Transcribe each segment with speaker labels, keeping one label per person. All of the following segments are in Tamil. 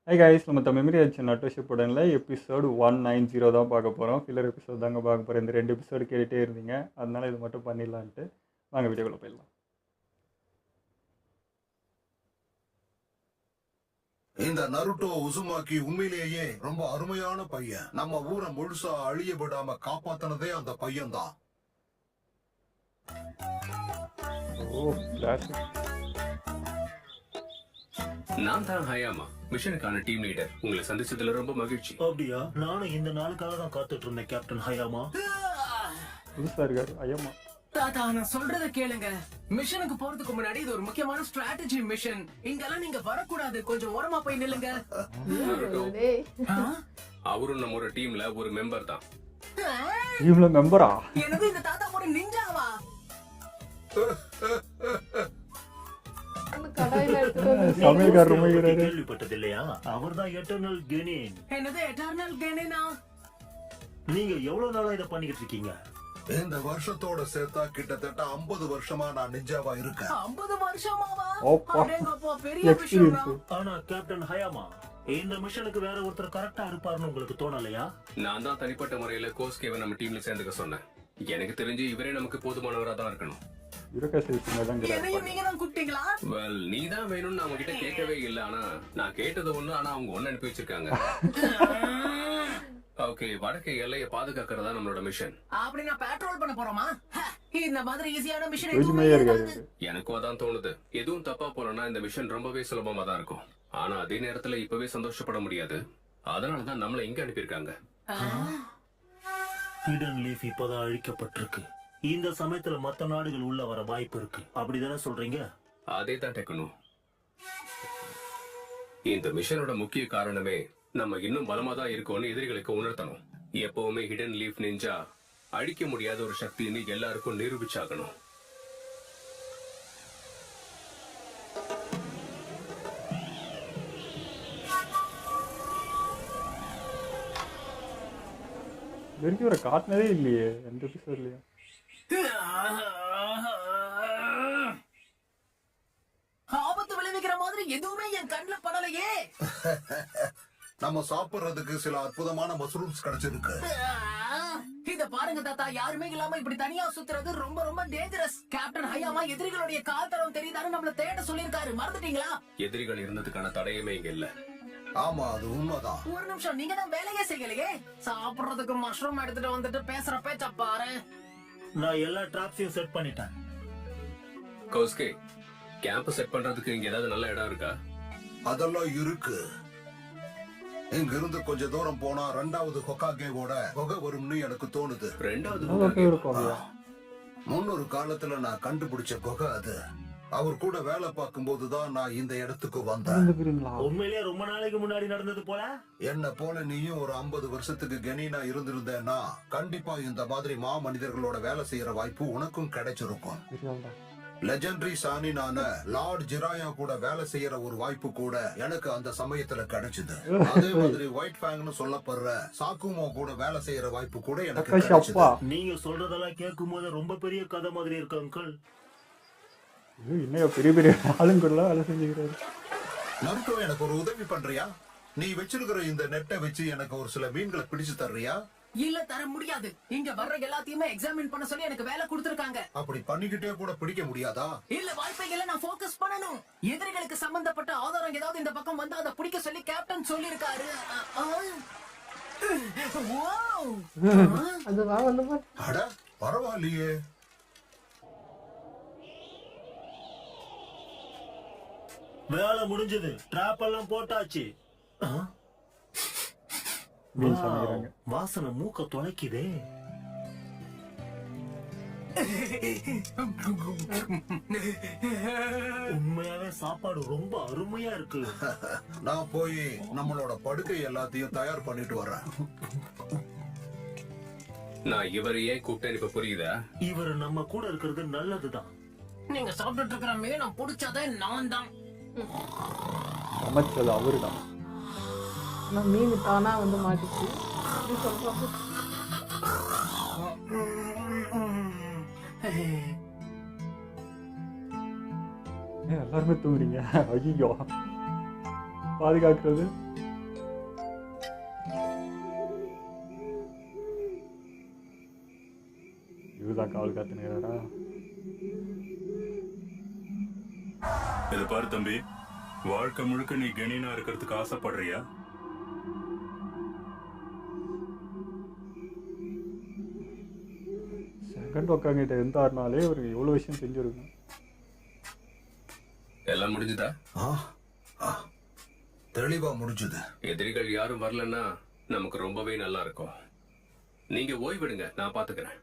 Speaker 1: ஹை கைஸ், நம்ம மெமரி ஆச்சு நட்டோஷிப் உடனே எபிசோடு 190 தான் பார்க்க போகிறோம். ஃபில்லர் எபிசோட் தாங்க பார்க்க போகிறோம். இந்த 2 எபிசோடு கேட்டுகிட்டே இருந்தீங்க, அதனால இது மட்டும் பண்ணிடலான்ட்டு வாங்க வீடியோக்குள்ளே போயிடலாம்.
Speaker 2: இந்த நருட்டோ உசுமாக்கி உண்மையிலேயே ரொம்ப அருமையான பையன். நம்ம ஊரை முழுசா அழிய விடாம காப்பாத்தினதே அந்த பையன் தான்.
Speaker 3: நான் தான் ஹயாமா, மிஷனுக்கான டீம் லீடர். உங்களை சந்திச்சதுல ரொம்ப மகிழ்ச்சி.
Speaker 4: அப்படியா? நானும் இந்த நாளுக்காக தான் காத்துட்டு இருந்தேன் கேப்டன் ஹயாமா.
Speaker 1: புதுசா இருக்காரு ஐயம்மா.
Speaker 5: தாத்தா, நான் சொல்றத கேளுங்க. மிஷனுக்கு போறதுக்கு முன்னாடி இது ஒரு முக்கியமான ஸ்ட்ராட்டஜி மிஷன். இங்கெல்லாம் நீங்க வரக்கூடாது, கொஞ்சம் ஓரமா போய் நில்லுங்க.
Speaker 3: அவரும் நம்ம ஒரு டீம்ல ஒரு மெம்பர் தான்.
Speaker 1: டீம்ல மெம்பரா?
Speaker 5: என்னது, இந்த தாத்தா ஒரு நிஞ்சாவா?
Speaker 4: கேள்விப்பட்டது இல்லையா? அவர்தான் எட்டர்னல் கெனின்.
Speaker 5: என்னது எட்டர்னல் கெனினா?
Speaker 4: நீங்க எவ்வளவு நாளா இதை பண்ணிக்கிட்டு இருக்கீங்க?
Speaker 2: இந்த வருஷத்தோட சேர்த்தா கிட்டத்தட்ட 50 வருஷமா நான் நிஞ்சாவா இருக்கேன்.
Speaker 5: 50 வருஷமாவா?
Speaker 1: ஓப்பா,
Speaker 5: அடேங்கப்பா, பெரிய விஷயம் தான்.
Speaker 4: ஆனா கேப்டன் ஹயாமா, இந்த மிஷனுக்கு வேற ஒருத்தர் கரெக்டா இருப்பாருன்னு உங்களுக்கு தோணலையா?
Speaker 3: நான் தான் தனிப்பட்ட முறையில கோஸ்கேவை நம்ம டீம்ல சேர்ந்துக்க சொன்னேன். எனக்கு தெரிஞ்சு இவரே நமக்கு போதுமானவரா தான் இருக்கணும்.
Speaker 5: என்னையும் நீங்க தான் கூப்பிட்டீங்களா?
Speaker 3: வெல், நீ தான் வேணும்னு அவங்க கிட்ட கேட்கவே இல்ல. ஆனா நான் கேட்டது ஒண்ணு, ஆனா அவங்க ஒண்ணு அனுப்பி வச்சிருக்காங்க. ஓகே, வடக்கு எல்லையை பாதுகாக்கிறதா நம்மளோட மிஷன்.
Speaker 5: அப்படின்னா பெட்ரோல் பண்ண போறோமா? இந்த மாதிரி ஈஸியான மிஷன்
Speaker 3: எனக்கும் அதான் தோணுது. எதுவும் தப்பா போலன்னா இந்த மிஷன் ரொம்பவே சுலபமா தான் இருக்கும். ஆனா அதே நேரத்துல இப்பவே சந்தோஷப்பட முடியாது. அதனாலதான் நம்மள இங்க அனுப்பியிருக்காங்க.
Speaker 4: ஹிடன் லீஃப் இப்பதான் அழிக்கப்பட்டிருக்கு. இந்த சமயத்துல மத்த நாடுகள் உள்ள வர வாய்ப்பு இருக்கு. அப்படிதானே சொல்றீங்க?
Speaker 3: அதே தான் டெக்கணும். இந்த மிஷனோட முக்கிய காரணமே நம்ம இன்னும் பலமா தான் இருக்கோம்னு எதிரிகளுக்கு உணர்த்தணும். எப்பவுமே ஹிடன் லீஃப் நிஞ்சா அழிக்க முடியாத ஒரு சக்தின்னு எல்லாருக்கும் நிரூபிச்சாகணும்.
Speaker 1: ஒரு காட்டினதே இல்லையே எந்த எபிசோட்லயும்.
Speaker 5: ஆபத்து விளைவிக்கிற மாதிரி எதுவுமே என் கண்ணுல படலையே.
Speaker 2: நம்ம சாப்பிடுறதுக்கு சில அற்புதமான மஷ்ரூம்ஸ் கிடைச்சிருக்கு.
Speaker 5: இத பாருங்க தாத்தா, யாருமே இல்லாம இப்படி தனியா சுத்துறது ரொம்ப ரொம்ப டேஞ்சரஸ். கேப்டன் ஹயாமா எதிரிகளுடைய கால் தடம் தெரியுதான்னு நம்மள தேட சொல்லிருக்காரு, மறந்துட்டீங்களா?
Speaker 3: எதிரிகள் இருந்ததுக்கான தடையுமே இங்க இல்ல.
Speaker 2: ஆமா, அது உண்மைதான்.
Speaker 5: ஒரு நிமிஷம், நீங்க தான் வேலையே செய்யலையே. சாப்பிடுறதுக்கு மஷ்ரூம் எடுத்துட்டு வந்துட்டு பேசுற பேச்ச பாரு.
Speaker 4: நான் எல்லா டிராப்ஸையும் செட் பண்ணிட்டேன்.
Speaker 3: கோஸ்கே, கேம்ப் செட் பண்றதுக்கு இங்க ஏதாவது நல்ல இடம் இருக்கா?
Speaker 2: அதெல்லாம் இருக்கு. இங்க இருந்து கொஞ்ச தூரம் போனா 2வது ஹொகாகேவோட குகை வரும்னு எனக்கு தோணுது.
Speaker 3: 2வது
Speaker 2: முன்னொரு காலத்துல நான் கண்டுபிடிச்ச குகை அது. அவர் கூட வேலை பார்க்கும் போதுதான் நான் இந்த இடத்துக்கு வந்தேன்.
Speaker 4: உண்மையிலேயே ரொம்ப நாளைக்கு முன்னாடி நடந்தது போல.
Speaker 2: என்ன போல நீயும் ஒரு 50 வருஷத்துக்கு கெனினா இருந்திருந்தேன்னா கண்டிப்பா இந்த மாதிரி மனிதர்களோட வேலை செய்யற வாய்ப்பு உனக்கும் கிடைச்சிருக்கும். லெஜெண்டரி சானினான லார்ட் ஜிராயா கூட வேலை செய்யற ஒரு வாய்ப்பு கூட எனக்கு அந்த சமயத்துல கிடைச்சது. அதே மாதிரி ஒயிட் ஃபேங்னு சொல்லப்படுற சாக்குமோ கூட வேலை செய்யற வாய்ப்பு கூட எனக்கு கிடைச்சது.
Speaker 4: நீங்க சொல்றதெல்லாம் கேட்கும் போது ரொம்ப பெரிய கதை மாதிரி இருக்கு அங்கிள்.
Speaker 1: இன்னும் பெரிய பெரிய ஆளுங்கள்ல வேலை செஞ்சுக்கிறாரு.
Speaker 2: நருட்டோ, எனக்கு ஒரு உதவி பண்றியா? நீ வச்சிருக்கிற இந்த நெட்டை வச்சு எனக்கு ஒரு சில மீன்களை பிடிச்சு தர்றியா?
Speaker 5: இல்ல, தர முடியாது. இங்க வர்ற எல்லாத்தையுமே எக்ஸாமின் பண்ண சொல்லி எனக்கு வேலை கொடுத்திருக்காங்க.
Speaker 2: அப்படி பண்ணிக்கிட்டே கூட பிடிக்க முடியாதா?
Speaker 5: இல்ல, வாய்ப்பைகளை நான் ஃபோக்கஸ் பண்ணணும். எதிரிகளுக்கு சம்பந்தப்பட்ட ஆதாரம் ஏதாவது இந்த பக்கம் வந்து அதை பிடிக்க சொல்லி கேப்டன் சொல்லிருக்காரு.
Speaker 2: அட பரவாயில்லையே.
Speaker 4: வேலை முடிஞ்சது. டிராப் எல்லாம் போட்டாச்சு. வாசனை மூக்க தொலைக்குதே. உண்மையாவே சாப்பாடு ரொம்ப அருமையா இருக்கு.
Speaker 2: நான் போய் நம்மளோட படுக்கை எல்லாத்தையும் தயார் பண்ணிட்டு வரேன்.
Speaker 3: நான் இவரையே கூப்பிட்டேன், இப்ப புரியுதா?
Speaker 4: இவர் நம்ம கூட இருக்கிறது நல்லதுதான்.
Speaker 5: நீங்க சாப்பிட்டு இருக்கிற மீனை பிடிச்சதே நான் தான்.
Speaker 1: சமைச்சது அவருதான்.
Speaker 6: மீன் தானா வந்து மாட்டிச்சு.
Speaker 1: எல்லாருமே தூங்குறீங்க. ஐயோ, பாதுகாக்கிறது தான் காவல் காத்துனுங்கிறாரா?
Speaker 7: இதை பாரு தம்பி, வாழ்க்கை முழுக்க நீ கெனினா இருக்கிறதுக்கு ஆசைப்படுறியா?
Speaker 1: செகண்ட் உட்காங்கிட்ட இருந்தாருனாலே ஒரு எவ்வளோ விஷயம் செஞ்சுருக்கும்.
Speaker 3: எல்லாம் முடிஞ்சுதா?
Speaker 2: ஆ, ஆ, தெளிவா முடிஞ்சது.
Speaker 3: எதிரிகள் யாரும் வரலன்னா நமக்கு ரொம்பவே நல்லா இருக்கும். நீங்க ஓய்வெடுங்க, நான் பாத்துக்கிறேன்.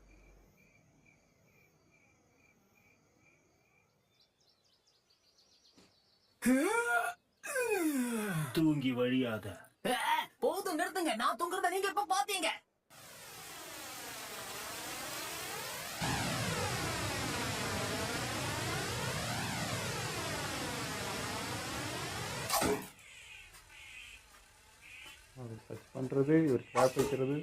Speaker 4: தூங்கி வழியாத.
Speaker 5: போதும் நிறுத்துங்க. நான் தூங்குறத நீங்க எப்ப பாத்தீங்க?
Speaker 1: அவர் சர்ச் பண்ணுறது, இவர் ட்ராப் வைக்கிறது.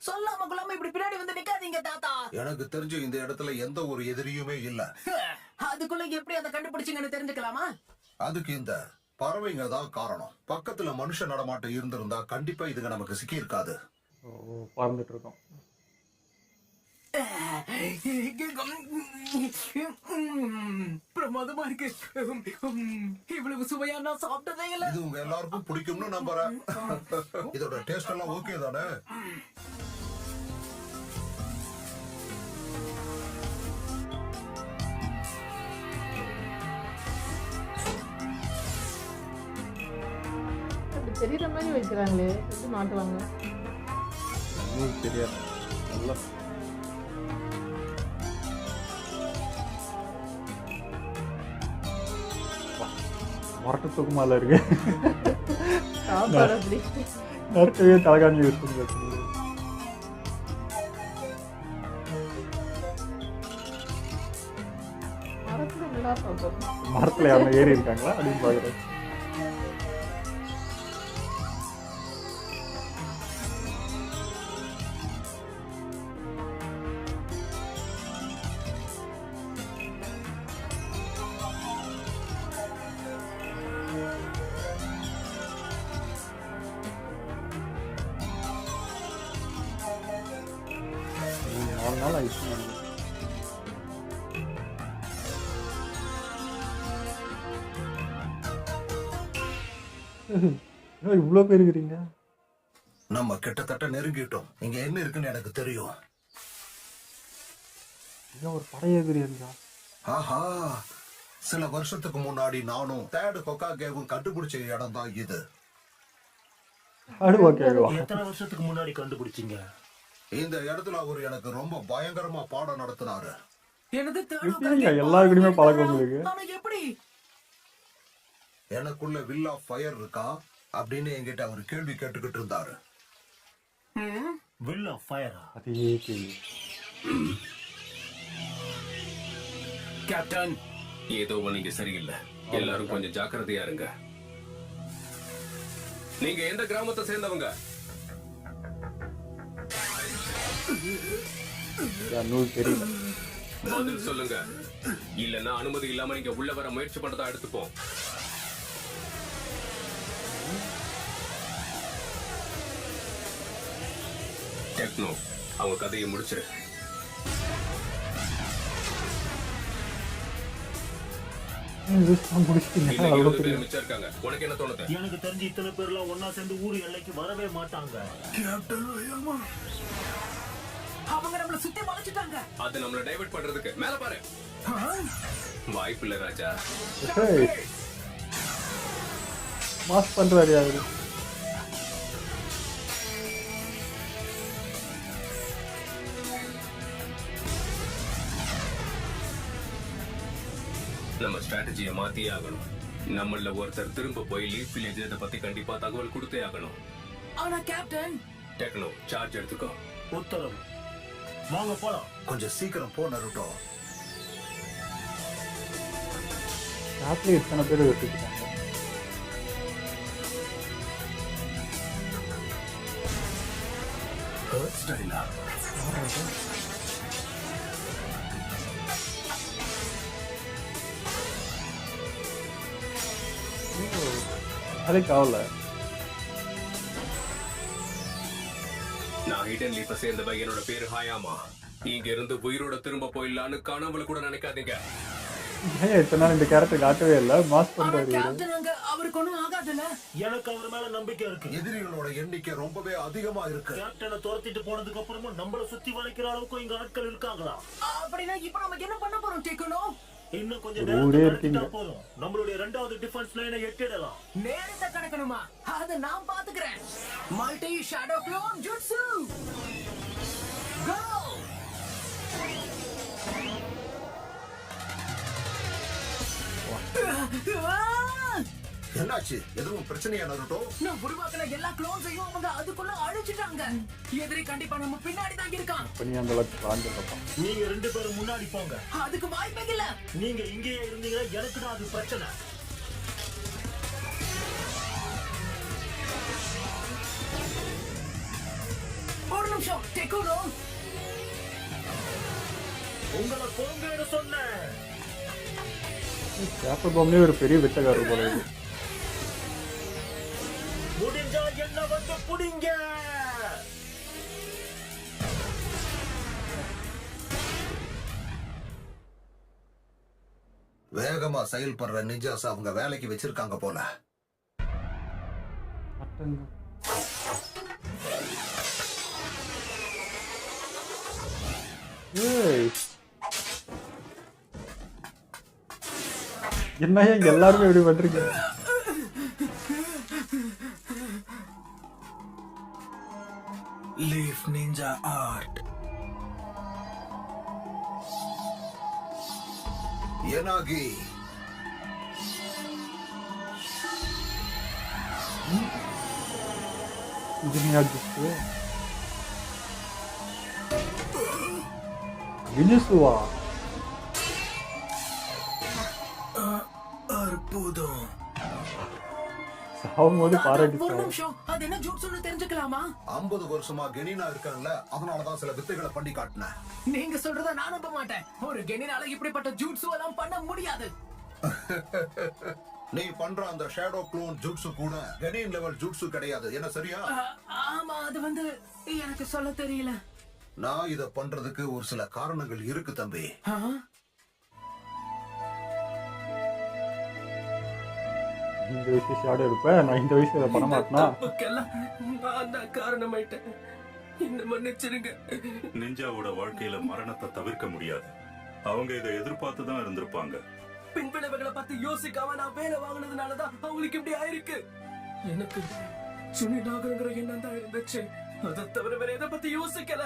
Speaker 5: சொல்லாம கொள்ளாம இப்படி பின்னாடி வந்து நிக்காதீங்க தாத்தா.
Speaker 2: எனக்கு தெரிஞ்சு இந்த இடத்துல எந்த ஒரு எதிரியுமே இல்ல.
Speaker 5: அதுக்குள்ள எப்படி அதை கண்டுபிடிச்சீங்கன்னு தெரிஞ்சுக்கலாமா?
Speaker 2: அதுக்கு இந்த பறவைங்க தான் காரணம். பக்கத்துல மனுஷ நடமாட்டம் இருந்திருந்தா கண்டிப்பா இதுங்க நமக்கு சிக்கி இருக்காது.
Speaker 1: ஓ, பறந்துட்டு இருக்கோம்.
Speaker 5: பிரமாதமா இருக்கு. இவ்வளவு சுவையா நான் சாப்பிட்டதே இல்ல.
Speaker 2: இது உங்க எல்லாருக்கும் பிடிக்கும்னு நம்புறேன். இதோட டேஸ்ட் எல்லாம் ஓகே தானே?
Speaker 6: அப்படி தெரியுற மாதிரி வைக்கிறாங்களே, எப்படி மாட்டுவாங்க?
Speaker 1: உங்களுக்கு தெரியாது. நல்லா மரட்டு தூக்கமால இருக்கு.
Speaker 6: சாப்பாடு அப்படி
Speaker 1: நறுக்கவே தலைகாணி யூஸ் பண்ணி வச்சுருங்க.
Speaker 6: மரத்துல நல்லா சாப்பிடும்.
Speaker 1: மரத்தில் யாரும் ஏறி இருக்காங்களா அப்படின்னு பார்க்குறேன். நாலு நாள் ஆயிடுச்சு நினைக்கிறேன். இவ்வளோ பேர் இருக்கிறீங்க.
Speaker 2: நம்ம கிட்டத்தட்ட நெருங்கிட்டோம். இங்க என்ன இருக்குன்னு எனக்கு தெரியும்.
Speaker 1: ஏன் ஒரு படையேறி இருக்கா?
Speaker 2: ஆஹா, சில வருஷத்துக்கு முன்னாடி நானும் தேடு ஹொக்காகேவும் கண்டுபிடிச்ச இடம் தான் இது.
Speaker 1: அது ஓகேவா?
Speaker 4: எத்தனை வருஷத்துக்கு முன்னாடி கண்டுபிடிச்சீங்க?
Speaker 2: இந்த இடத்துல அவர் எனக்கு ரொம்ப பயங்கரமா பாடம் நடத்தினாரு.
Speaker 5: எனது
Speaker 1: எப்படிங்க எல்லாருக்குமே பழக்கம் உங்களுக்கு?
Speaker 5: ஆனா எப்படி?
Speaker 2: எனக்குள்ள வில் ஆஃப் ஃபயர் இருக்கா அப்படின்னு என்கிட்ட அவர் கேள்வி கேட்டுக்கிட்டு இருந்தாரு.
Speaker 4: வில் ஆஃப் ஃபயரா?
Speaker 1: அதே கேள்வி.
Speaker 3: கேப்டன், ஏதோ நீங்க சரியில்லை. எல்லாரும் கொஞ்சம் ஜாக்கிரதையா இருங்க. நீங்க எந்த கிராமத்தை சேர்ந்தவங்க?
Speaker 1: நூல் தெரியல.
Speaker 3: பதில் சொல்லுங்க. இல்லன்னா அனுமதி இல்லாம நீங்க உள்ள வர முயற்சி பண்றதா எடுத்துப்போம். டெக்னோ, அவங்க கதையை முடிச்சிரு.
Speaker 1: முடிச்சிட்டீங்க.
Speaker 3: இன்னைக்கு
Speaker 1: அவ்வளோ
Speaker 3: 20
Speaker 1: தெரியும்.
Speaker 3: பேர் மிச்சம் இருக்காங்க. உனக்கு என்ன தோணுது?
Speaker 4: எனக்கு தெரிஞ்சு இத்தனை பேர்லாம் ஒன்னா சேர்ந்து ஊர் எல்லைக்கு வரவே மாட்டாங்க.
Speaker 5: அவங்க நம்மள சுத்தி வளைச்சிட்டாங்க.
Speaker 3: அது நம்மள டைவர்ட் பண்றதுக்கு. மேல பாரு. வாய்ப்பு இல்ல ராஜா.
Speaker 1: ஏய், மாஸ் பண்றாரு அவரு.
Speaker 3: நம்ம ஸ்ட்ராட்டஜியை மாத்தியே ஆகணும். நம்மள ஒருத்தர் திரும்ப போய் லீஃப் வில்லேஜ் இதை பத்தி கண்டிப்பா தகவல் கொடுத்தே ஆகணும்.
Speaker 5: ஆனா கேப்டன்,
Speaker 3: டெக்னோ, சார்ஜ் எடுத்துக்கோ.
Speaker 4: உத்தரவு. வாங்க போலாம்.
Speaker 2: கொஞ்சம் சீக்கிரம் போ நருட்டோ.
Speaker 1: நாட்டில் எத்தனை பேர் வச்சுருக்காங்க?
Speaker 2: ஸ்டைலா
Speaker 1: அதுக்கு ஆகல.
Speaker 3: நான் ஹிடன் லீஃப சேர்ந்தவ. என்னோட பேரு ஹாயாமா. இங்க இருந்து உயிரோட திரும்ப போயிடலான்னு கனவுல கூட நினைக்காதீங்க.
Speaker 1: ஏன் இத்தனை நாள் இந்த கேரக்டர் காட்டவே இல்லை, மாஸ்
Speaker 5: ஆனா
Speaker 1: பண்றாரு.
Speaker 5: கேப்டன் அங்க அவருக்கு ஒண்ணும் ஆகாதுல்ல.
Speaker 4: எனக்கு அவர் மேல நம்பிக்கை இருக்கு.
Speaker 2: எதிரிகளோட எண்ணிக்கை ரொம்பவே அதிகமா இருக்கு.
Speaker 4: கேப்டனை துரத்திட்டு போனதுக்கு அப்புறமா நம்மள சுத்தி வளைக்கிற அளவுக்கு இங்க ஆட்கள் இருக்காங்களா?
Speaker 5: அப்படின்னா இப்ப நமக்கு என்ன பண்ண போறோம் டெக்குனோ?
Speaker 4: இன்னும் கொஞ்சம்
Speaker 1: ஒரு
Speaker 4: நேரத்துல
Speaker 1: ஊரே
Speaker 4: நடத்திட்டா
Speaker 1: இருக்கீங்க.
Speaker 4: போதும். நம்மளுடைய 2வது டிஃபென்ஸ் லைனை எட்டிடலாம்.
Speaker 5: நேரத்தை கடக்கணுமா? அத நான் பாத்துக்கிறேன். மல்டி ஷேடோ க்ளோன் ஜுட்சு கோ.
Speaker 2: என்னாச்சு? எதுவும் பிரச்சனையா நருட்டோ?
Speaker 5: நான் உருவாக்குன எல்லா க்ளோன்ஸையும் அவங்க அதுக்குள்ள அழிச்சிட்டாங்க. எதிரி கண்டிப்பா நம்ம பின்னாடி தான் இருக்கான்.
Speaker 1: இப்போ நீ அந்த அளவுக்கு வாங்கிட்டப்பா.
Speaker 4: நீங்க 2 பேரும் முன்னாடி போங்க.
Speaker 5: அதுக்கு வாய்ப்பே இல்ல.
Speaker 4: நீங்க இங்கேயே இருந்தீங்கன்னா எனக்கு தான் அது பிரச்சனை.
Speaker 5: ஒரு நிமிஷம் டெக்குனோ.
Speaker 4: உங்களை போங்கன்னு சொன்னேன்.
Speaker 1: பேப்பர் பாம்லேயே ஒரு பெரிய வித்தகாரர் போல இது.
Speaker 4: முடிஞ்சா என்ன வந்து புடிங்க.
Speaker 2: வேகமா செயல்படுற நிஞ்சாஸ் அவங்க வேலைக்கு வச்சிருக்காங்க போல.
Speaker 1: அட்டங்க. ஏய், என்னையா எல்லாருமே இப்படி பண்றீங்க?
Speaker 8: Leaf Ninja Art.
Speaker 2: எனாகி
Speaker 1: இதுனையா ஜுட்சு? வினிசுவா?
Speaker 8: அற்புதம்.
Speaker 1: சாகும்போது
Speaker 5: ஒரு
Speaker 1: பாராட்டிட்டாரு.
Speaker 5: நிமிஷம், அது என்ன ஜுட்சுன்னு தெரிஞ்சுக்கலாமா?
Speaker 2: 50 வருஷமா கெனினா இருக்கான்ல, அதனாலதான் சில வித்தைகளை பண்ணி காட்டினேன்.
Speaker 5: நீங்க சொல்றத நான் நம்ப மாட்டேன். ஒரு கெனினால இப்படிப்பட்ட ஜூட்சு எல்லாம் பண்ண முடியாது.
Speaker 2: நீ பண்ற அந்த ஷேடோ க்ளோன் ஜுட்சு கூட கெனின் லெவல் ஜுட்சு கிடையாது. என்ன சரியா?
Speaker 5: ஆமா, அது வந்து எனக்கு சொல்ல தெரியல.
Speaker 2: நான் இத பண்றதுக்கு ஒரு சில காரணங்கள் இருக்கு தம்பி.
Speaker 5: ஆ?
Speaker 1: இந்த வயசு ஷேடோ இருப்ப, நான் இந்த வயசு இதை பண்ண மாட்டேனா?
Speaker 5: தப்புக்கெல்லாம் நான் தான் காரணமாயிட்டேன். என்ன மன்னிச்சிருங்க.
Speaker 7: நிஞ்சாவோட வாழ்க்கையில மரணத்தை தவிர்க்க முடியாது. அவங்க இதை எதிர்பார்த்து தான் இருந்திருப்பாங்க.
Speaker 5: பின்விளைவுகளை பத்தி யோசிக்காம நான் வேலை வாங்கினதுனாலதான் அவங்களுக்கு இப்படி ஆயிருக்கு. எனக்கு சுனிநாகங்கிற எண்ணம் தான் இருந்துச்சு. அதை தவிர வேற எதை பத்தி யோசிக்கல.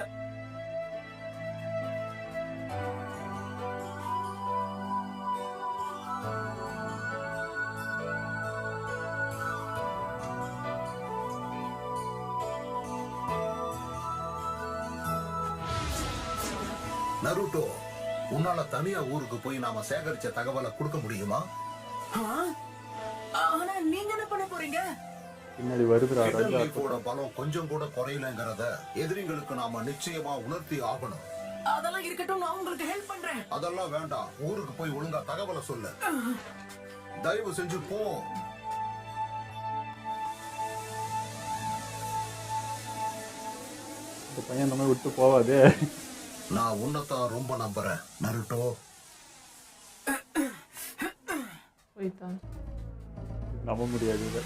Speaker 2: நருட்டோ, உன்னால தனியா ஊருக்கு போய் நாம சேகரிச்ச தகவலை கொடுக்க முடியுமா?
Speaker 5: ஆ? ஆனா நீங்க என்ன பண்ண போறீங்க?
Speaker 1: பின்னாடி வருதுடா
Speaker 2: ஹிடன்
Speaker 1: ராஜா.
Speaker 2: லீஃபோட பலம் கொஞ்சம் கூட குறையலங்கிறத எதிரிங்களுக்கு நாம நிச்சயமா உணர்த்தி ஆகணும்.
Speaker 5: அதெல்லாம் இருக்கட்டும், நான் உங்களுக்கு ஹெல்ப் பண்றேன்.
Speaker 2: அதெல்லாம் வேண்டாம். ஊருக்கு போய் ஒழுங்கா தகவலை சொல்லு. தயவு செஞ்சு போ.
Speaker 1: இந்த பையன் நம்ம விட்டு போவாதே.
Speaker 2: நான் உன்னைத்தான் ரொம்ப நம்புறேன் நருட்டோ.
Speaker 6: போயிட்டான்.
Speaker 1: நம்ப முடியாது இதை.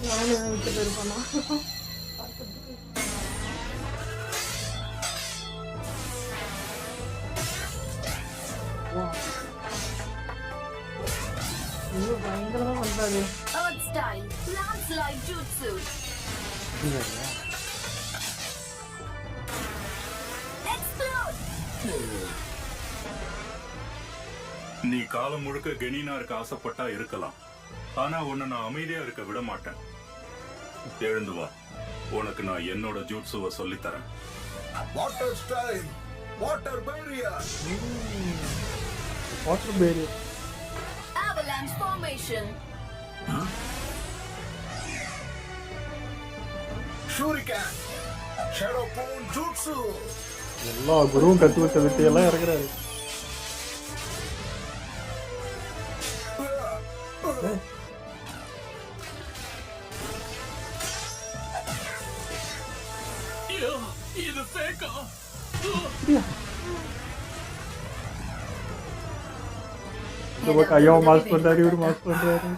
Speaker 6: நானும் என்ன விட்டு போயிருப்பானா? ஐயோ, பயங்கரமா பண்றாரு.
Speaker 9: Earth style, landslide jutsu. Explode!
Speaker 7: நீ காலம் முழுக்க கெனினா இருக்க ஆசைப்பட்டா இருக்கலாம். ஆனா உன்னை நான் அமைதியா இருக்க விட மாட்டேன். எழுந்து வா, உனக்கு நான் என்னோட ஜூட்சுவை சொல்லித்தரேன்.
Speaker 2: Water style, water barrier,
Speaker 1: water barrier,
Speaker 9: Avalanche formation.
Speaker 2: Shuriken, shadow clone jutsu.
Speaker 1: எல்லா குருவும் கத்து வச்ச வித்தையெல்லாம் இறக்குறாரு.
Speaker 5: இது ஃபேக்கா?
Speaker 1: இந்த பக்கம் ஐயோ மாஸ் பண்றாரு, இவரு மாஸ் பண்றாரு.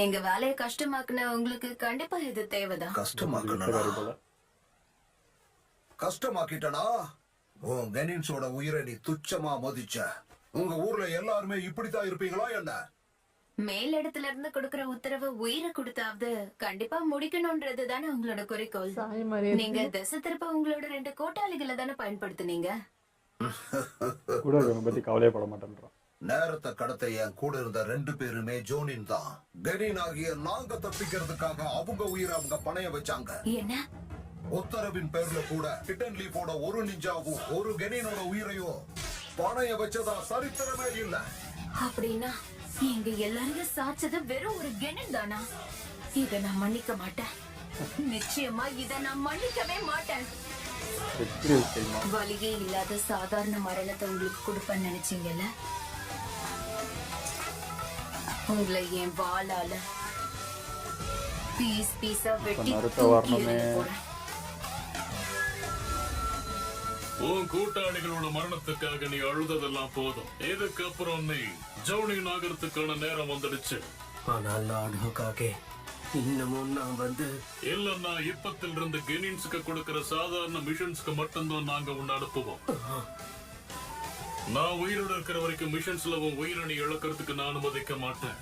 Speaker 9: எங்க வேலையை கஷ்டமாக்குன உங்களுக்கு கண்டிப்பா இது தேவைதான்.
Speaker 2: கஷ்டமாக்கணும்னா கஷ்டமாக்கிட்டனா உன் கெனின்ஸோட உயிரை நீ துச்சமா மதிச்ச. உங்க ஊர்ல எல்லாருமே இப்படித்தான் இருப்பீங்களா என்ன?
Speaker 9: மேலிடத்துல இருந்து கொடுக்கற உத்தரவு உயிரை கொடுத்தாவது கண்டிப்பா முடிக்கணும்ன்றது தானே உங்களோட குறிக்கோள்.
Speaker 6: சாய் மாதிரியே
Speaker 9: நீங்க திசை திருப்ப உங்களோட 2 கூட்டாளிகளை தானே பயன்படுத்துனீங்க.
Speaker 1: கூட இவனை பத்தி கவலையப்பட மாட்டேன்றான்.
Speaker 2: நேரத்தை கடத்த என் கூட இருந்த 2 பேருமே ஜோனின் தான். கெனின் ஆகிய நாங்க தப்பிக்கிறதுக்காக அவங்க உயிரை அவங்க பணைய வச்சாங்க.
Speaker 9: என்ன?
Speaker 2: உத்தரவின் பேர்ல கூட ஹிடன் லீஃபோட ஒரு நிஞ்சாவும் ஒரு கெனினோட உயிரையும் பணைய வச்சதா சரித்திரமே இல்ல.
Speaker 9: அப்படின்னா எங்க எல்லாரையும் சாச்சது வெறும் ஒரு கெனின் தானா? இத நான் மன்னிக்க மாட்டேன். நிச்சயமா இத நான் மன்னிக்கவே மாட்டேன். வலியே இல்லாத சாதாரண மரணத்தை உங்களுக்கு கொடுப்பேன்னு நினைச்சீங்கல்ல? உங்களை என் வாளால பீஸ் பீஸா வெட்டி தூக்கி எறிய போறேன்.
Speaker 10: உன் கூட்டாளிகளோட மரணத்துக்காக நீ அழுததெல்லாம் போதும். இதுக்கப்புறம் நீ ஜோனின் ஆகிறதுக்கான நேரம் வந்துடுச்சு.
Speaker 5: ஆனால் லார்ட் ஹோகாகே, இன்னமும் நான்
Speaker 10: இல்லன்னா இப்பத்திலிருந்து கெனின்ஸ்க்கு கொடுக்கிற சாதாரண மிஷன்ஸ்க்கு மட்டும்தான் நாங்க உன்னை அனுப்புவோம். நான் உயிரோட இருக்கிற வரைக்கும் மிஷன்ஸ்ல உன் உயிரை நீ இழக்கிறதுக்கு நான் அனுமதிக்க மாட்டேன்.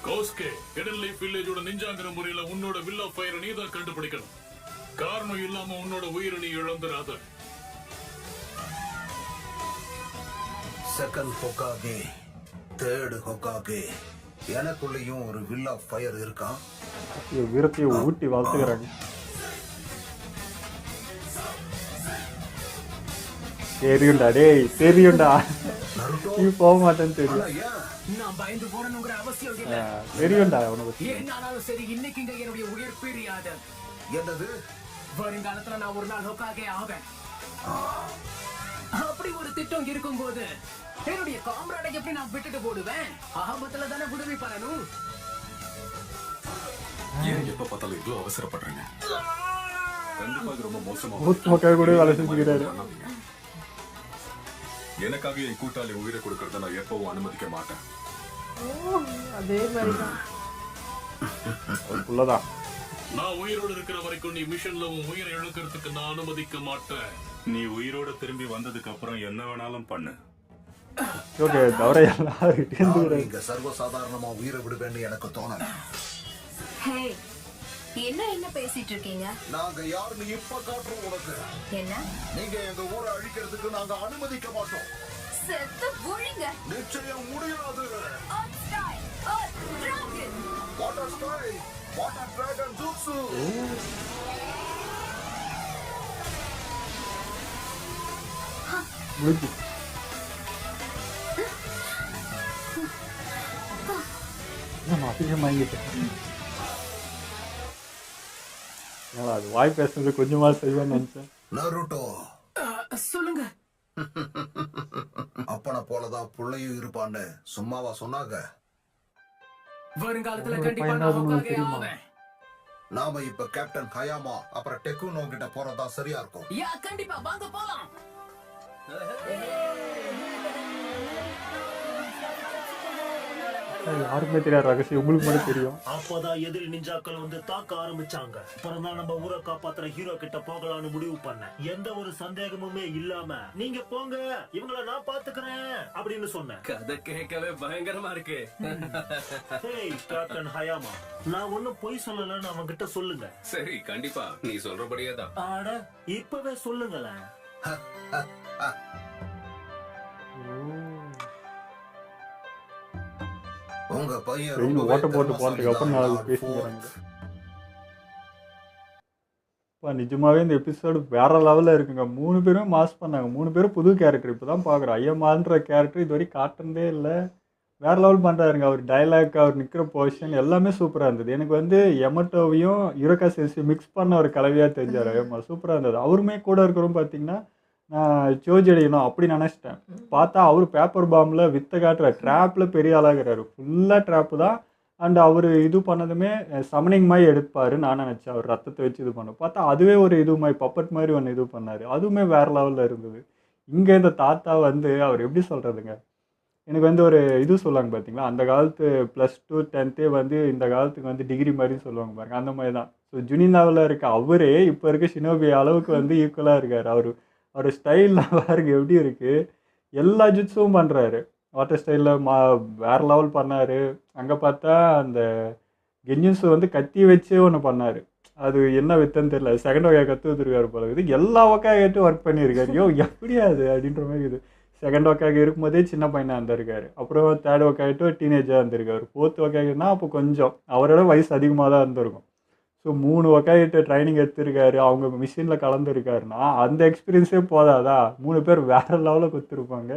Speaker 10: கோஸ்கே, ஹிடன் லீஃப் வில்லேஜோட நிஞ்சாங்கிற முறையில உன்னோட வில் ஆஃப் ஃபயரை நீ தான் கண்டுபிடிக்கணும். காரணம் இல்லாம உன்னோட உயிரை நீ இழந்துடாத.
Speaker 2: செகண்ட் ஹோகாகே, தேர்ட் ஹோகாகே, எனக்குள்ளேயும் ஒரு வில் ஆஃப் ஃபயர் இருக்கான்.
Speaker 1: வீரத்தையை ஊட்டி வளர்த்துக்கிறாங்க. தெரியும்டா டேய், தெரியும்டா. நீ போக மாட்டேன்னு தெரியும்.
Speaker 5: நான் பயந்து போறேனுங்கிற அவசியம் இல்ல.
Speaker 1: தெரியும்டா உனக்கு.
Speaker 5: என்னாலும் சரி, இன்னைக்கு இங்க என்னுடைய உயிர் பிரியாது.
Speaker 2: என்னது?
Speaker 5: வருங்காலத்துல நான் ஒரு நாள் ஹோகாகே ஆவேன். அப்படி ஒரு திட்டம் இருக்கும்போது என்னுடைய காம்ராடை எப்படி நான் விட்டுட்டு போடுவேன்? ஆபத்துல தானே உதவி பண்ணணும்.
Speaker 10: ஏன் எப்ப பார்த்தாலும் இவ்வளவு அவசரப்படுறீங்க? கண்டிப்பா இது ரொம்ப மோசமா.
Speaker 1: ஊத்து மக்கள் கூட வேலை செஞ்சுக்கிறாரு.
Speaker 10: எனக்காக என் கூட்டாளி உயிரை கொடுக்கறத நான் எப்பவும் அனுமதிக்க மாட்டேன்.
Speaker 6: அதே மாதிரிதான்.
Speaker 1: உள்ளதான்.
Speaker 10: நான் உயிரோடு இருக்கிற வரைக்கும் நீ மிஷன்ல உன் உயிரை இழக்கிறதுக்கு நான் அனுமதிக்க மாட்டேன்.
Speaker 7: நீ உயிரோட திரும்பி வந்ததுக்கு அப்புறம் என்ன வேணாலும் பண்ணு.
Speaker 1: ஓகே, தவிர எல்லாரும்
Speaker 2: இங்க சர்வசாதாரணமா உயிரை விடுவேன்னு எனக்கு தோணல.
Speaker 9: ஹே, என்ன பேசிட்டு இருக்கீங்க?
Speaker 2: நாங்க யாருன்னு இப்ப காட்டுறோம் உனக்கு.
Speaker 9: என்ன?
Speaker 2: நீங்க எங்க ஊரை அழிக்கிறதுக்கு நாங்க அனுமதிக்க மாட்டோம்.
Speaker 9: செத்து புழிங்க.
Speaker 2: நிச்சயம் முடியாது.
Speaker 9: Earth Style, Earth Dragon.
Speaker 2: Water style, water dragon jutsu.
Speaker 1: முடிஞ்சு. நம்ம அதிகமாகிட்டு. அது வாய் பேசுறது கொஞ்சமா செய்வேன்னு நினைச்சேன்.
Speaker 2: நருட்டோ,
Speaker 5: சொல்லுங்க.
Speaker 2: அப்பனை போலதான் புள்ளையும் இருப்பான்னு சும்மாவா சொன்னாங்க?
Speaker 5: வருங்காலத்துல கண்டிப்பா நான் ஹோகாகே ஆவேன்.
Speaker 2: நாம இப்ப கேப்டன் ஹயாமா அப்புறம் டெக்குனோ கிட்ட போறதா சரியா இருக்கும்.
Speaker 5: யா, கண்டிப்பா வாங்க போலாம்.
Speaker 1: யாருக்குமே தெரியாது ரகசியம், உங்களுக்கு மட்டும் தெரியும்.
Speaker 4: அப்பதான் எதிரி நிஞ்சாக்கள் வந்து தாக்க ஆரம்பிச்சாங்க. அப்புறம் தான் நம்ம ஊரை காப்பாத்துற ஹீரோ கிட்ட போகலாம்னு முடிவு பண்ணேன். எந்த ஒரு சந்தேகமுமே இல்லாம நீங்க போங்க, இவங்கள நான் பாத்துக்கிறேன் அப்படின்னு சொன்னேன்.
Speaker 5: கதை கேட்கவே பயங்கரமா இருக்கு.
Speaker 4: ஹேய் கேப்டன் ஹயாமா, நான் ஒண்ணும் பொய் சொல்லலன்னு அவங்க கிட்ட சொல்லுங்க.
Speaker 3: சரி, கண்டிப்பா நீ சொல்றபடியே தான்.
Speaker 4: ஆட இப்பவே சொல்லுங்களேன்.
Speaker 2: உங்க பையன்
Speaker 1: வெயில் ஓட்ட போட்டு போனதுக்கு அப்புறம் நான் பேசிக்கிறாங்க. நிஜமாவே இந்த எபிசோடு வேற லெவலில் இருக்குங்க. 3 பேரும் மாஸ் பண்ணாங்க. 3 பேரும் புது கேரக்டர் இப்போ தான் பார்க்குறோம். ஐயம்மான்ற கேரக்டர் இது வரைக்கும் காட்டுறதே இல்லை. வேற லெவல் பண்ணுறாருங்க. அவர் டைலாக், அவர் நிற்கிற பொசிஷன் எல்லாமே சூப்பராக இருந்தது. எனக்கு வந்து எமட்டோவையும் யுரகா செல்சியும் மிக்ஸ் பண்ண ஒரு கலவையாக தெரிஞ்சார் ஐயம்மா. சூப்பராக இருந்தது. அவருமே கூட இருக்கிறோம் பார்த்தீங்கன்னா நான் ஜோஜி அடிக்கணும் அப்படி நினச்சிட்டேன். பார்த்தா அவர் பேப்பர் பாம்பில் வித்த காட்டுற ட்ராப்பில் பெரிய ஆளாகிறாரு. ஃபுல்லாக ட்ராப்பு தான். அண்ட் அவர் இது பண்ணதுமே சமனிங் மாதிரி எடுப்பார். நான் நினச்சேன் அவர் ரத்தத்தை வச்சு இது பண்ண பார்த்தா அதுவே ஒரு இது மாதிரி பப்பட் மாதிரி ஒன்று இது பண்ணார். அதுவுமே வேறு லெவலில் இருந்தது. இங்கே இந்த தாத்தா வந்து அவர் எப்படி சொல்கிறதுங்க, எனக்கு வந்து ஒரு இது சொல்லுவாங்க பார்த்தீங்களா, அந்த காலத்து +2 10th வந்து இந்த காலத்துக்கு வந்து டிகிரி மாதிரின்னு சொல்லுவாங்க பாருங்க, அந்த மாதிரி தான். ஸோ ஜுனின் லெவலில் இருக்க அவரே இப்போ இருக்க ஷினோபி அளவுக்கு வந்து ஈக்குவலாக இருக்கார். அவர் ஸ்டைல்லாம் பாருங்க எப்படி இருக்குது, எல்லா ஜுட்ஸும் பண்ணுறாரு. வாட்டர் ஸ்டைலில் வேறு லெவல் பண்ணார். அங்கே பார்த்தா அந்த கென்யூஸ் வந்து கத்தி வச்சே ஒன்று பண்ணார். அது என்ன வித்தன்னு தெரியல, செகண்ட் ஒக்காக கற்று வச்சுருக்காரு போல இது. எல்லா ஒக்காகிட்டும் ஒர்க் பண்ணியிருக்காரு. ஐயோ எப்படியா அது அப்படின்ற மாதிரி இது. செகண்ட் ஒக்காக இருக்கும்போதே சின்ன பையனாக இருந்திருக்காரு. அப்புறம் தேர்ட் ஒக்காகிட்டு டீனேஜாக இருந்திருக்காரு. ஃபோர்த் ஒக்காகினா அப்போ கொஞ்சம் அவரோட வயசு அதிகமாக தான் இருந்திருக்கும். ஸோ 3 ஒக்காகிட்ட ட்ரைனிங் எடுத்திருக்காரு. அவங்க மிஷினில் கலந்துருக்காருன்னா அந்த எக்ஸ்பீரியன்ஸே போதாதா, 3 பேர் வேறு லெவலில் கொடுத்துருப்பாங்க.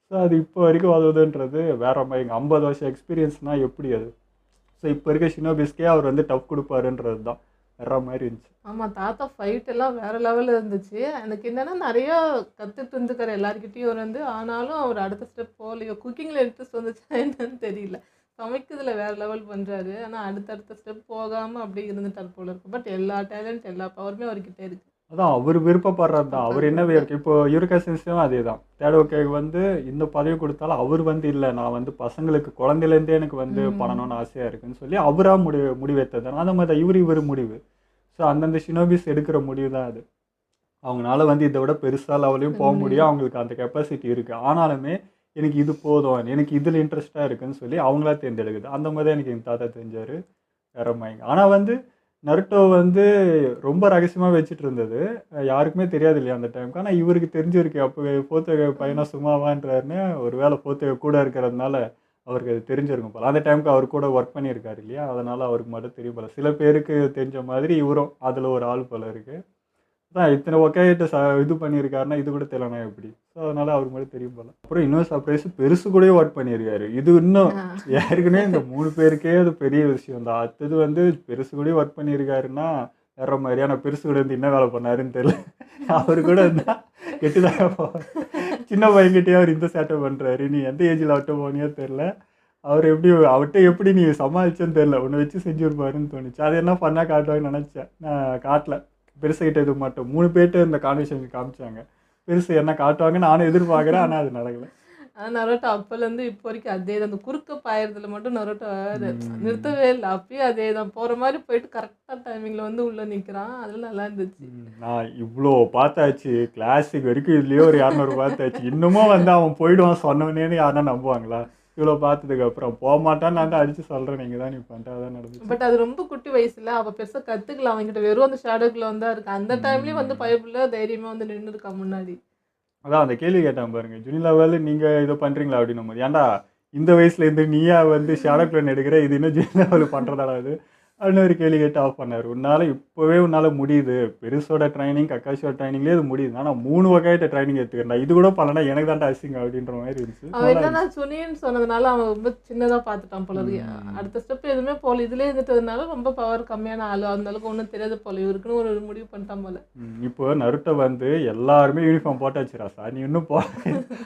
Speaker 1: ஸோ அது இப்போ வரைக்கும் வருதுன்றது வேற மாதிரி. 50 வருஷம் எக்ஸ்பீரியன்ஸ்னால் எப்படி அது. ஸோ இப்போ இருக்க ஷினோபிஸ்க்கே அவர் வந்து டஃப் கொடுப்பாருன்றது தான் வேற மாதிரி இருந்துச்சு.
Speaker 6: ஆமாம், தாத்தா ஃபைட் எல்லாம் வேற லெவலில் இருந்துச்சு. எனக்கு என்னென்னா நிறையா கற்றுட்டு இருந்துக்காரு எல்லாருக்கிட்டையும் அவர் வந்து. ஆனாலும் அவர் அடுத்த ஸ்டெப் போகலையோ, குக்கிங்கில் இன்ட்ரெஸ்ட் வந்துச்சா என்னன்னு தெரியல. சமைக்கிறதுல வேறு லெவல் பண்ணுறாரு. ஆனால் அடுத்தடுத்த ஸ்டெப் போகாமல் அப்படியே இருந்துட்டார் போல இருக்கு. பட் எல்லா டேலண்ட் எல்லா பவருமே அவர்கிட்ட இருக்குது.
Speaker 1: அதான் அவர் விருப்பப்படுறது தான். அவர் என்ன இருக்கு இப்போ யூரிகா சென்ஸும் அதே தான். தேர்ட் ஒக்காக வந்து இந்த பதவி கொடுத்தாலும் அவர் வந்து இல்லை, நான் வந்து பசங்களுக்கு குழந்தையிலேருந்தே எனக்கு வந்து பண்ணணும்னு ஆசையாக இருக்குன்னு சொல்லி அவராக முடிவெடுத்தது. அந்த மாதிரி தான் இவர் முடிவு. ஸோ அந்தந்த ஷினோபிஸ் எடுக்கிற முடிவு தான் அது. அவங்களால வந்து இதை விட பெருசாக லெவலையும் போக முடியும், அவங்களுக்கு அந்த கெப்பாசிட்டி இருக்குது. ஆனாலுமே எனக்கு இது போதும், எனக்கு இதில் இன்ட்ரெஸ்ட்டாக இருக்குன்னு சொல்லி அவங்களா தேர்ந்தெடுக்குது. அந்த மாதிரி தான் எனக்கு எங்கள் தாத்தா தெரிஞ்சார் வேற மாதிரி. ஆனால் வந்து நருட்டோ வந்து ரொம்ப ரகசியமாக வச்சுட்டு இருந்தது, யாருக்குமே தெரியாது இல்லையா அந்த டைமுக்கு. ஆனால் இவருக்கு தெரிஞ்சிருக்கு. அப்போ போத்த பையனா சும்மாவான்றாருன்னு ஒரு வேளை போத்த கூட இருக்கிறதுனால அவருக்கு அது தெரிஞ்சிருக்கும் போல. அந்த டைமுக்கு அவர் கூட ஒர்க் பண்ணியிருக்காரு இல்லையா, அதனால் அவருக்கு மட்டும் தெரியும் போல. சில பேருக்கு தெரிஞ்ச மாதிரி இவரும் அதில் ஒரு ஆள் போல இருக்குது. அதான் இத்தனை ஒக்காயிட்ட இது பண்ணியிருக்காருன்னா இது கூட தெரியலனா எப்படி. ஸோ அதனால் அவருக்கு மட்டும் தெரியும் போல. அப்புறம் இன்னொரு சர்ப்ரைஸ், பெருசு கூட ஒர்க் பண்ணியிருக்காரு. இது இன்னும் ஏற்கனவே இந்த 3 பேருக்கே அது பெரிய விஷயம் தான். அடுத்தது வந்து பெருசு கூட ஒர்க் பண்ணியிருக்காருன்னா வேற மாதிரியான. பெருசு கூட வந்து என்ன வேலை பண்ணாருன்னு தெரியல. அவரு கூட இருந்தால் கெட்டுதாக போவார். சின்ன பையன்கிட்டயே அவர் இந்த சேட்டை பண்ணுறாரு. நீ எந்த ஏஜில் அவட்ட போனியோ தெரில, அவர் அவர்கிட்ட எப்படி நீ சமாளிச்சேன்னு தெரில, உன்னை வச்சு செஞ்சுருப்பாருன்னு தோணுச்சு. அது என்ன பண்ணால் காட்டுவாங்கன்னு நினச்சேன், நான் காட்டல. பெருசுகிட்ட இது மட்டும் 3 பேர்கிட்ட இந்த கான்வர்சேஷன் காமிச்சாங்க. பெருசு என்ன காட்டுவாங்க நானும் எதிர்பார்க்குறேன், ஆனால் அது நடக்கலை.
Speaker 6: நரோட்டோ அப்போலேருந்து இப்போ வரைக்கும் அதே தான். அந்த குறுக்க பாயறதுல மட்டும் நரோட்டோ நிறுத்தவே இல்லை. அப்பயும் அதே தான், போகிற மாதிரி போயிட்டு கரெக்டாக டைமிங்கில் வந்து உள்ளே நிற்கிறான். அதெல்லாம் நல்லா இருந்துச்சு.
Speaker 1: நான் இவ்வளோ பார்த்தாச்சு, கிளாசிக் வரைக்கும் இதுலேயே ஒரு 200 பார்த்தாச்சு. இன்னமும் வந்து அவன் போயிடுவான் சொன்னவனேன்னு யாருன்னா நம்புவாங்களா? இவ்வளோ பார்த்ததுக்கு அப்புறம் போக மாட்டான்னு நான் தான் அடித்து சொல்கிறேன். நீங்கள் தான் நீ பண்ணிட்டு அதான் நடந்துச்சு.
Speaker 6: பட் அது ரொம்ப குட்டி வயசுல அவள் பெருசாக கற்றுக்கலாம். அவங்ககிட்ட வெறும் அந்த ஷேடோக்குள்ள வந்தா இருக்கு. அந்த டைம்லேயும் வந்து பயப்புள்ள தைரியமாக வந்து நின்று இருக்கா முன்னாடி.
Speaker 1: அதான் அந்த கேள்வி கேட்டான் பாருங்க, ஜூனியர் லெவலில் நீங்கள் இதை பண்ணுறீங்களா அப்படின்னு போது, ஏன்டா இந்த வயசுலேருந்து நீயா வந்து ஷேடோ க்ளோன் எடுக்கிற, இது இன்னும் ஜூனியர் லெவலில் பண்ணுறதாடா அது அப்படின்னு ஒரு கேள்வி கேட்டு ஆஃப் பண்ணார். உன்னால் முடியுது, பெருசோட ட்ரைனிங் கக்காஷோட ட்ரைனிங்லேயே இது முடியுது. ஆனால் 3 வகையிட்ட ட்ரைனிங் எடுத்துக்கிறேன், இது கூட பண்ணனா எனக்கு தான்டா அசிங்க அப்படின்ற மாதிரி இருந்துச்சு.
Speaker 6: அவன் என்னன்னா சுனின்னு சொன்னதுனால அவன் ரொம்ப சின்னதாக பார்த்துட்டான் போல இருக்கு. அடுத்த ஸ்டெப் எதுவுமே போல, இதுலேயே இருந்துட்டதுனால ரொம்ப பவர் கம்மியான ஆள், அந்த அளவுக்கு ஒன்றும் தெரியாது போல, இவருக்குன்னு ஒரு முடிவு பண்ணிட்டான் போல.
Speaker 1: இப்போ நருட்டோ வந்து எல்லாருமே யூனிஃபார்ம் போட்டாச்சு ராசா, நீ இன்னும் போ.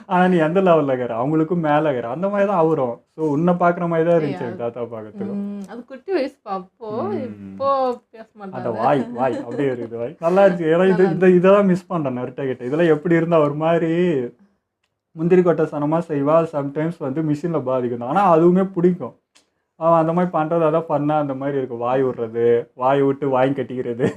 Speaker 1: ஆனால் நீ எந்த லெவலில் இருக்கிற, அவங்களுக்கும் மேலே இருக்கிற அந்த மாதிரி தான் அவரும். ஸோ உன்னை பார்க்குற மாதிரி தான் இருந்துச்சு தாத்தா பார்க்கறதுக்கு.
Speaker 6: அது குட்டி வயசு அப்போ, இப்போ பேச மாட்டாங்க.
Speaker 1: வாய் அப்படியே இருக்குது வாய் நல்லா இருந்துச்சு. ஏன்னா இதெல்லாம் மிஸ் பண்ணுறேன் நருட்டோ கிட்ட. இதெல்லாம் எப்படி இருந்தால் ஒரு மாதிரி முந்திரி கொட்டை சனமாக செய்வா, சம்டைம்ஸ் வந்து மிஷினில் பாதிக்கும். ஆனால் அதுவுமே பிடிக்கும். அவன் அந்த மாதிரி பண்ணுறது அதான் பண்ணால் அந்த மாதிரி இருக்கும். வாய் விட்றது, வாய் விட்டு வாங்கி கட்டிக்கிறது,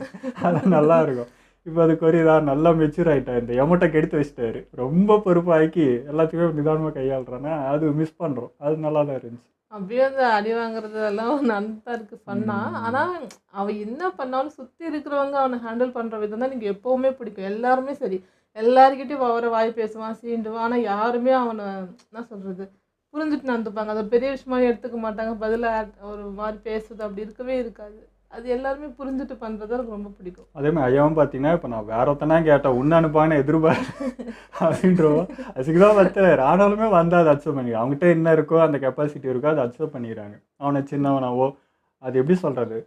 Speaker 1: அதெல்லாம் நல்லா இருக்கும். இப்போ அதுக்கு ஒரு இதாக நல்லா மெச்சூர் ஆகிட்டா. இந்த எமௌண்ட்டை கெடுத்து வச்சிட்டாரு, ரொம்ப பொறுப்பாக்கி எல்லாத்தையுமே நிதானமாக கையாளுறான்னா அது மிஸ் பண்ணுறோம். அது நல்லா தான் இருந்துச்சு.
Speaker 6: அப்படியே அந்த அடி வாங்குறது எல்லாம் நல்லா இருக்கு பண்ணா. ஆனால் அவன் என்ன பண்ணாலும் சுற்றி இருக்கிறவங்க அவனை ஹேண்டில் பண்ணுற விதம் தான் நீங்கள் எப்போவுமே பிடிக்கும். எல்லாருமே சரி, எல்லாருக்கிட்டையும் அவரை வாய் பேசுவான், சீண்டுவான். ஆனால் யாருமே அவனை என்ன சொல்கிறது புரிஞ்சுட்டு நடந்துப்பாங்க. அதை பெரிய விஷயமா எடுத்துக்க மாட்டாங்க. பதிலாக ஒரு மாதிரி பேசுறது அப்படி இருக்கவே இருக்காது. அது எல்லாருமே புரிஞ்சுட்டு பண்ணுறது எனக்கு ரொம்ப பிடிக்கும்.
Speaker 1: அதே மாதிரி ஐயாவும் பார்த்தீங்கன்னா, இப்போ நான் வேற ஒருத்தனா கேட்டேன், உன்ன அனுப்பான்னு எதிர்பார்த்து அப்படின்றோம். அதுக்கு தான் பத்தல ஆனாலுமே வந்தால் அதை அக்செப்ட் பண்ணிடுறாங்க. அவங்ககிட்ட என்ன இருக்கோ அந்த கெப்பாசிட்டி இருக்கோ அதை அக்செப்ட் பண்ணிடுறாங்க. அவனை சின்னவனாவோ அது எப்படி சொல்கிறது,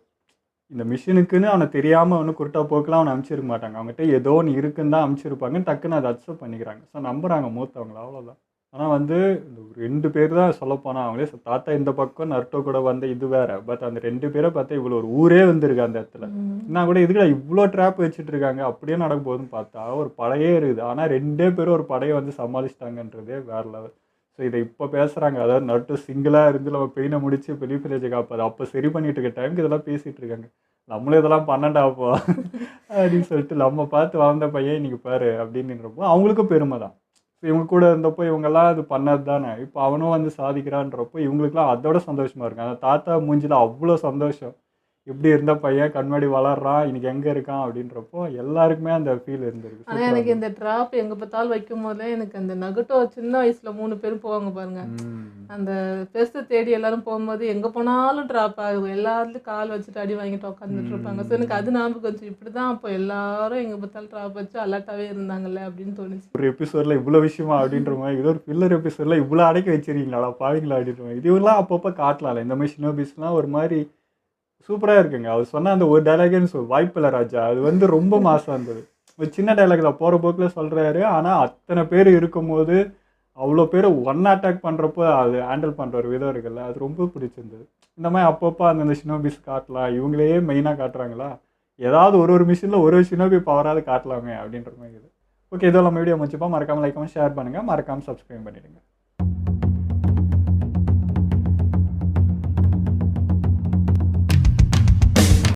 Speaker 1: இந்த மிஷினுக்குன்னு அவனை தெரியாமல் ஒன்றும் குருட்டா போக்கெலாம் அவனை அனுப்பிச்சிருக்க மாட்டாங்க. அவங்ககிட்ட ஏதோ ஒன்று இருக்குன்னு தான் அனுப்பிச்சிருப்பாங்க, டக்குன்னு அதை அக்செப்ட் பண்ணிக்கிறாங்க. ஸோ நம்புகிறாங்க மூத்தவங்கள, அவ்வளோதான். ஆனால் வந்து இந்த 2 பேர் தான் சொல்லப்போனால் அவங்களே தாத்தா இந்த பக்கம் நருட்டோ கூட வந்த இது வேற. பட் அந்த 2 பேரை பார்த்தா இவ்வளோ ஒரு ஊரே வந்திருக்கு அந்த இடத்துல. நான் கூட இதுக்குள்ள இவ்வளோ ட்ராப் வச்சுட்டு இருக்காங்க அப்படியே நடக்க போகுதுன்னு பார்த்தா ஒரு படையே இருக்குது. ஆனால் 2 பேரும் ஒரு படையை வந்து சமாளிச்சிட்டாங்கன்றதே வேற லெவல். ஸோ இதை இப்போ பேசுகிறாங்க, அதாவது நருட்டோ சிங்கிளாக இருந்து நம்ம பெயினை முடிச்சு இப்போ லீஃப் வில்லேஜை காப்பாது அப்போ சரி பண்ணிட்டு இருக்க டைமுக்கு இதெல்லாம் பேசிகிட்டு இருக்காங்க. நம்மளும் இதெல்லாம் பண்ணண்டாப்போ அப்படின்னு சொல்லிட்டு நம்ம பார்த்து வாழ்ந்த பையன் இன்னைக்கு பாரு அப்படின்றப்போ அவங்களுக்கும் பெருமை தான். இவங்க கூட இருந்தப்போ இவங்கெல்லாம் அது பண்ணது தானே. இப்போ அவனும் வந்து சாதிக்கிறான்றப்போ இவங்களுக்குலாம் அதோட சந்தோஷமாக இருக்கும். அந்த தாத்தா மூஞ்சில் அவ்வளோ சந்தோஷம். இப்படி இருந்த பையன் கண்மாடி வளர்றான், இன்னைக்கு எங்கே இருக்கான் அப்படின்றப்போ எல்லாருக்குமே அந்த ஃபீல் இருந்திருக்கு.
Speaker 6: ஆனால் எனக்கு இந்த ட்ராப் எங்கே பார்த்தாலும் வைக்கும் போதே எனக்கு அந்த நகட்டோ சின்ன வயசில் 3 பேரும் போவாங்க பாருங்க, அந்த பெருசை தேடி எல்லாரும் போகும்போது எங்கே போனாலும் ட்ராப் ஆகும். எல்லாத்துலையும் கால் வச்சுட்டு அடி வாங்கிட்டு உட்காந்துட்டு இருப்பாங்க. ஸோ எனக்கு அது ஞாபகம் வச்சு இப்படி தான் அப்போ எல்லாரும் எங்கே பார்த்தாலும் ட்ராப் வச்சு அலர்ட்டாகவே இருந்தாங்கல்ல அப்படின்னு தோணுச்சு.
Speaker 1: ஒரு எபிசோடில் இவ்வளோ விஷயமா அப்படின்ற மாதிரி இது ஒரு ஃபில்லர் எபிசோடில் இவ்வளோ அடக்கி வச்சிருக்கீங்களா பாவீங்களா அப்படின்ற மாதிரி. இதுவெல்லாம் அப்பப்போ காட்டலாம்ல. இந்த மாதிரி ஷினோபிஸ்லாம் ஒரு மாதிரி சூப்பராக இருக்குங்க. அவர் சொன்ன அந்த ஒரு டைலாக்னு வாய்ப்பில்லை ராஜா, அது வந்து ரொம்ப மாசாக இருந்தது. ஒரு சின்ன டைலாக் தான், போகிற போக்கில் சொல்கிறாரு. ஆனால் அத்தனை பேர் இருக்கும்போது அவ்வளோ பேர் ஒன் அட்டாக் பண்ணுறப்போ அது ஹேண்டில் பண்ணுற ஒரு விதம் இருக்குல்ல, அது ரொம்ப பிடிச்சிருந்தது. இந்த மாதிரி அப்பப்போ அந்தந்த ஷினோபிஸ் காட்டலாம், இவங்களே மெயினாக காட்டுறாங்களா, ஏதாவது ஒரு மிஷினில் ஒரு ஷினோபி பவராது காட்டலாமே அப்படின்ற மாதிரி இது. ஓகே, இதெல்லாம் வீடியோ முடிச்சுப்பா. மறக்காமல் லைக் ஷேர் பண்ணுங்கள், மறக்காமல் சப்ஸ்கிரைப் பண்ணிடுங்க.